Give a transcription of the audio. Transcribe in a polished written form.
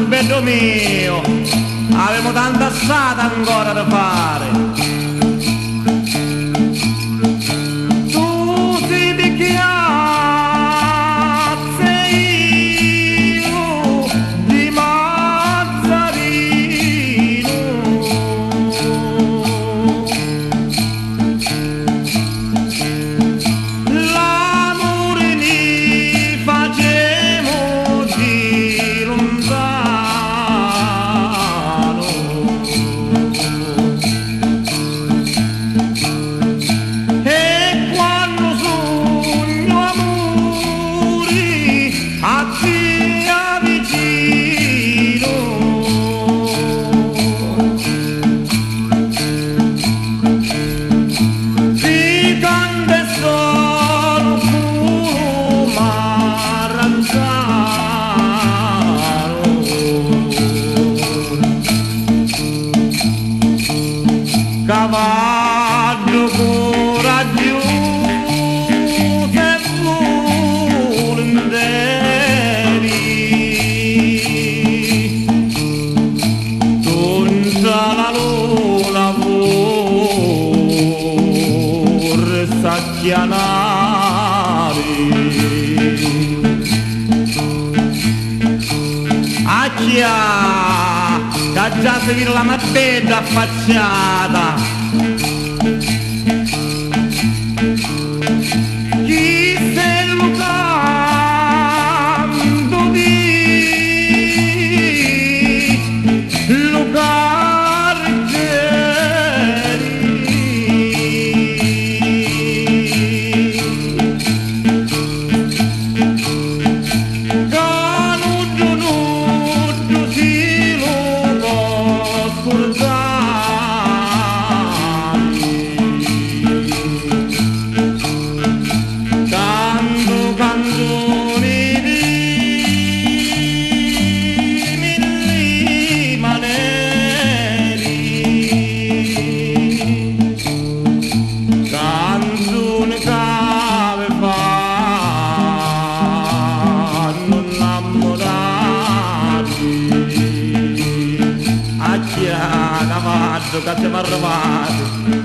Bello mio, avevo tanta strada ancora da fare. Tu sei di Chiazza e io di Mazzarino. L'amore ne facemo di lontano. Cavallo coraggioso e volentieri, donza la luna vorre s'acchianare. Acchia, che già si vede la mattetta affacciata. Chi se lo canto di lo cavallo che siamo arrivati.